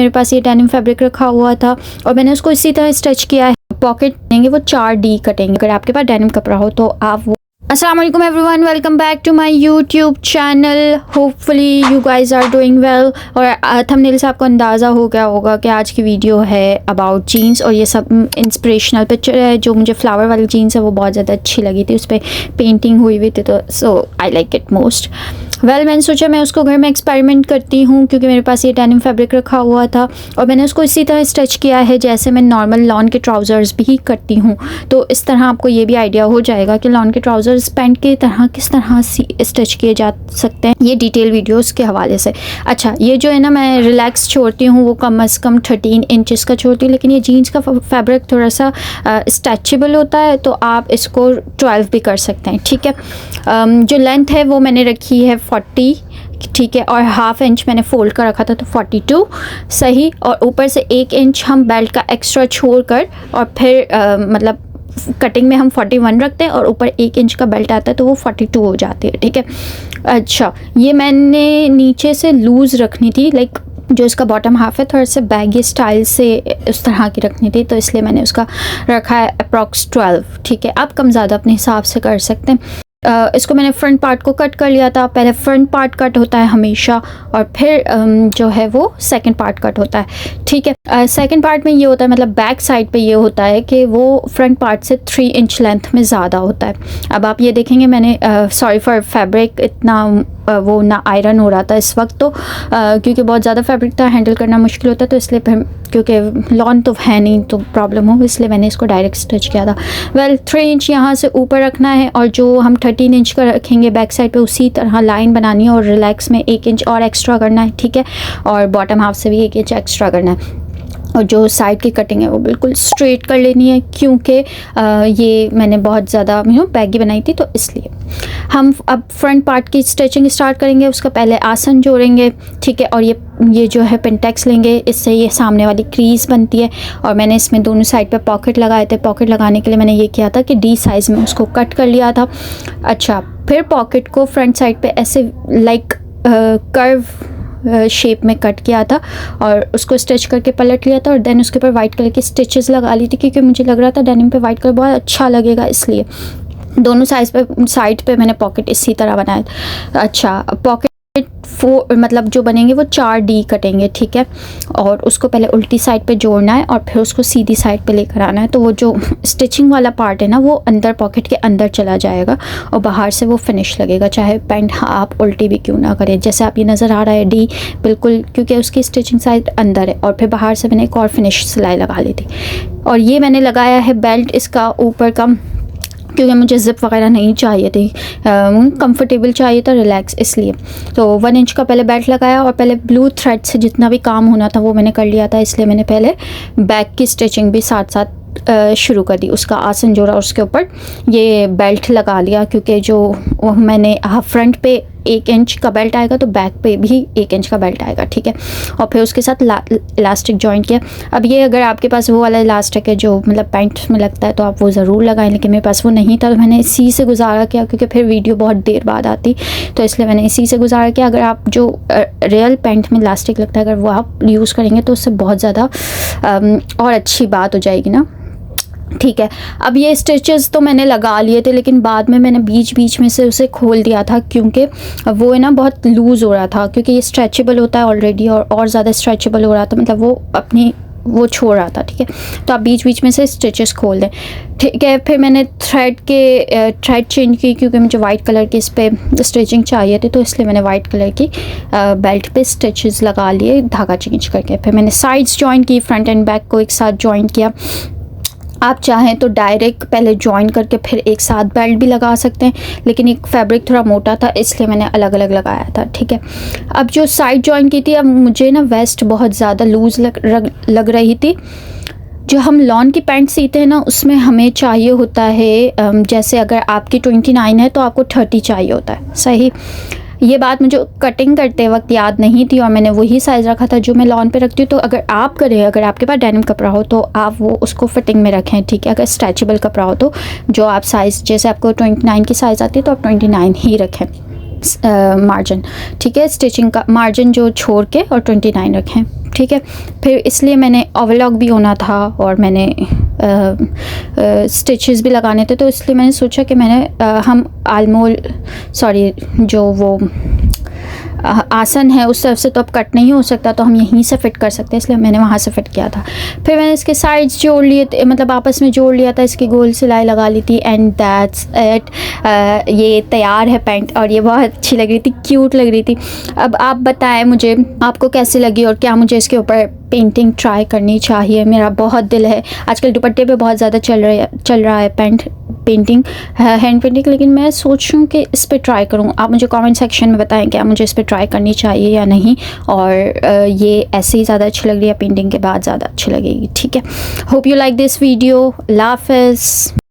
मेरे पास ये denim fabric रखा हुआ था और मैंने उसको इसी तरह स्टिच किया है। पॉकेट देंगे वो 4D कटेंगे। अगर आपके पास डेनिम कपड़ा हो तो आप वो। अस्सलाम वालेकुम everyone, welcome back to my YouTube channel. Hopefully you guys are doing well. और थंबनेल से आपको अंदाज़ा हो गया होगा कि आज की वीडियो है अबाउट जीन्स। और ये सब इंस्पिरेशनल पिक्चर है। जो मुझे फ्लावर वाली जीन्स है वो बहुत ज़्यादा अच्छी लगी थी, उस पर पेंटिंग हुई हुई थी, तो सो आई लाइक इट मोस्ट। मैंने सोचा मैं उसको घर में एक्सपेरिमेंट करती हूँ, क्योंकि मेरे पास ये डेनिम फैब्रिक रखा हुआ था और मैंने उसको इसी तरह स्टिच किया है जैसे मैं नॉर्मल लॉन के ट्राउज़र्स भी करती हूँ। तो इस तरह आपको ये भी आइडिया हो जाएगा कि लॉन के ट्राउज़र्स पैंट की तरह किस तरह स्टिच किए जा सकते हैं, ये डिटेल वीडियोस के हवाले से। अच्छा, ये जो है ना, मैं रिलैक्स छोड़ती हूँ वो कम अज़ कम 13 इंचेस का छोड़ती हूँ, लेकिन ये जीन्स का फैब्रिक थोड़ा सा स्ट्रेचेबल होता है, तो आप इसको 12 भी कर सकते हैं। ठीक है, जो लेंथ है वो मैंने रखी है 40, ठीक है, और ½ इंच मैंने फोल्ड कर रखा था, तो 42 सही। और ऊपर से 1 इंच हम बेल्ट का एक्स्ट्रा छोड़कर और फिर मतलब कटिंग में हम 41 रखते हैं और ऊपर 1 इंच का बेल्ट आता है तो वो 42 हो जाती है। ठीक है, अच्छा, ये मैंने नीचे से लूज़ रखनी थी, लाइक जो इसका बॉटम हाफ है थोड़ा सा बैगी स्टाइल से उस तरह की रखनी थी, तो इसलिए मैंने उसका रखा है अप्रॉक्स 12। ठीक है, आप कम ज़्यादा अपने हिसाब से कर सकते हैं। इसको मैंने फ्रंट पार्ट को कट कर लिया था। पहले फ्रंट पार्ट कट होता है हमेशा और फिर जो है वो सेकंड पार्ट कट होता है। ठीक है, सेकंड पार्ट में ये होता है, मतलब बैक साइड पे ये होता है कि वो फ्रंट पार्ट से 3 इंच लेंथ में ज़्यादा होता है। अब आप ये देखेंगे, मैंने सॉरी फॉर फैब्रिक, इतना वो ना आयरन हो रहा था इस वक्त, तो क्योंकि बहुत ज़्यादा फैब्रिक था, हैंडल करना मुश्किल होता है, तो इसलिए फिर क्योंकि लॉन तो है नहीं तो प्रॉब्लम हो, इसलिए मैंने इसको डायरेक्ट स्टिच किया था। 3 इंच यहाँ से ऊपर रखना है और जो हम 13 इंच का रखेंगे बैक साइड पे उसी तरह लाइन बनानी है और रिलैक्स में 1 इंच और एक्स्ट्रा करना है। ठीक है, और बॉटम हाफ से भी 1 इंच एक्स्ट्रा करना है। और जो साइड की कटिंग है वो बिल्कुल स्ट्रेट कर लेनी है, क्योंकि ये मैंने बहुत ज़्यादा बैगी बनाई थी, तो इसलिए हम अब फ्रंट पार्ट की स्टिचिंग स्टार्ट करेंगे। उसका पहले आसन जोड़ेंगे। ठीक है, और ये जो है पिनटेक्स लेंगे, इससे ये सामने वाली क्रीज बनती है। और मैंने इसमें दोनों साइड पे पॉकेट लगाए थे। पॉकेट लगाने के लिए मैंने ये किया था कि D साइज़ में उसको कट कर लिया था। अच्छा, फिर पॉकेट को फ्रंट साइड पे ऐसे लाइक कर्व शेप में कट किया था और उसको स्टिच करके पलट लिया था और देन उसके ऊपर वाइट कलर की स्टिचेस लगा ली थी, क्योंकि मुझे लग रहा था डेनिम पे वाइट कलर बहुत अच्छा लगेगा, इसलिए दोनों साइड पे मैंने पॉकेट इसी तरह बनाया। अच्छा, पॉकेट मतलब जो बनेंगे वो 4D कटेंगे। ठीक है, और उसको पहले उल्टी साइड पे जोड़ना है और फिर उसको सीधी साइड पे लेकर आना है, तो वो जो स्टिचिंग वाला पार्ट है ना वो अंदर पॉकेट के अंदर चला जाएगा और बाहर से वो फिनिश लगेगा, चाहे पैंट आप उल्टी भी क्यों ना करें। जैसे आप ये नज़र आ रहा है D बिल्कुल, क्योंकि उसकी स्टिचिंग साइड अंदर है और फिर बाहर से मैंने एक और फिनिश सिलाई लगा ली थी। और ये मैंने लगाया है बेल्ट इसका ऊपर का, क्योंकि मुझे ज़िप वगैरह नहीं चाहिए थी, कंफर्टेबल चाहिए था, रिलैक्स, इसलिए। तो 1 इंच का पहले बेल्ट लगाया और पहले ब्लू थ्रेड से जितना भी काम होना था वो मैंने कर लिया था, इसलिए मैंने पहले बैक की स्टिचिंग भी साथ साथ शुरू कर दी। उसका आसन जोड़ा और उसके ऊपर ये बेल्ट लगा लिया, क्योंकि जो मैंने फ्रंट पे 1 इंच का बेल्ट आएगा तो बैक पे भी 1 इंच का बेल्ट आएगा। ठीक है, और फिर उसके साथ इलास्टिक जॉइंट किया। अब ये अगर आपके पास वो वाला इलास्टिक है जो मतलब पैंट में लगता है तो आप वो ज़रूर लगाएं, लेकिन मेरे पास वो नहीं था तो मैंने इसी से गुजारा किया, क्योंकि फिर वीडियो बहुत देर बाद आती, तो इसलिए मैंने इसी से गुजारा किया। अगर आप जो रियल पैंट में इलास्टिक लगता है अगर वो आप यूज़ करेंगे तो उससे बहुत ज़्यादा और अच्छी बात हो जाएगी ना। ठीक है, अब ये स्टिचेस तो मैंने लगा लिए थे, लेकिन बाद में मैंने बीच में से उसे खोल दिया था, क्योंकि वो है ना बहुत लूज़ हो रहा था, क्योंकि ये स्ट्रेचेबल होता है ऑलरेडी और ज़्यादा स्ट्रेचेबल हो रहा था, मतलब वो छोड़ रहा था। ठीक है, तो आप बीच में से स्टिचेस खोल दें। ठीक है, फिर मैंने थ्रेड चेंज की, क्योंकि मुझे वाइट कलर की इस पर स्टिचिंग चाहिए थी, तो इसलिए मैंने वाइट कलर की बेल्ट पे स्टिचेस लगा लिए धागा चेंज करके। फिर मैंने साइड्स जॉइन की, फ्रंट एंड बैक को एक साथ जॉइन किया। आप चाहें तो डायरेक्ट पहले जॉइन करके फिर एक साथ बेल्ट भी लगा सकते हैं, लेकिन एक फैब्रिक थोड़ा मोटा था इसलिए मैंने अलग अलग लगाया था। ठीक है, अब जो साइड जॉइन की थी, अब मुझे ना वेस्ट बहुत ज़्यादा लूज़ लग रही थी। जो हम लॉन की पैंट सीते हैं ना उसमें हमें चाहिए होता है, जैसे अगर आपकी 29 है तो आपको 30 चाहिए होता है, सही। ये बात मुझे कटिंग करते वक्त याद नहीं थी और मैंने वही साइज़ रखा था जो मैं लॉन पे रखती हूँ। तो अगर आप करें, अगर आपके पास डेनिम कपड़ा हो तो आप वो उसको फिटिंग में रखें। ठीक है, अगर स्ट्रेचेबल कपड़ा हो तो जो आप साइज़, जैसे आपको 29 की साइज़ आती है तो आप 29 ही रखें मार्जिन। ठीक है, स्टिचिंग का मार्जिन जो छोड़ के और 29 रखें। ठीक है। फिर इसलिए मैंने ओवरलॉक भी होना था और मैंने स्टिचेस भी लगाने थे, तो इसलिए मैंने सोचा कि हम आलमोल जो वो आसन है उस तरफ से तो अब कट नहीं हो सकता, तो हम यहीं से फ़िट कर सकते हैं, इसलिए मैंने वहाँ से फ़िट किया था। फिर मैंने इसके साइड्स जोड़ लिए थे, मतलब आपस में जोड़ लिया था, इसकी गोल सिलाई लगा ली थी, एंड दैट्स इट। ये तैयार है पैंट, और ये बहुत अच्छी लग रही थी, क्यूट लग रही थी। अब आप बताएं मुझे आपको कैसी लगी और क्या मुझे इसके ऊपर पेंटिंग ट्राई करनी चाहिए। मेरा बहुत दिल है, आजकल दुपट्टे पे बहुत ज़्यादा चल रहा है पेंटिंग, हैंड पेंटिंग, लेकिन मैं सोच रही हूँ कि इस पर ट्राई करूँ। आप मुझे कमेंट सेक्शन में बताएं क्या मुझे इस पर ट्राई करनी चाहिए या नहीं, और ये ऐसे ही ज़्यादा अच्छी लग रही है, पेंटिंग के बाद ज़्यादा अच्छी लगेगी। ठीक है, hope you like this video. अल्लाह हाफ़िज़।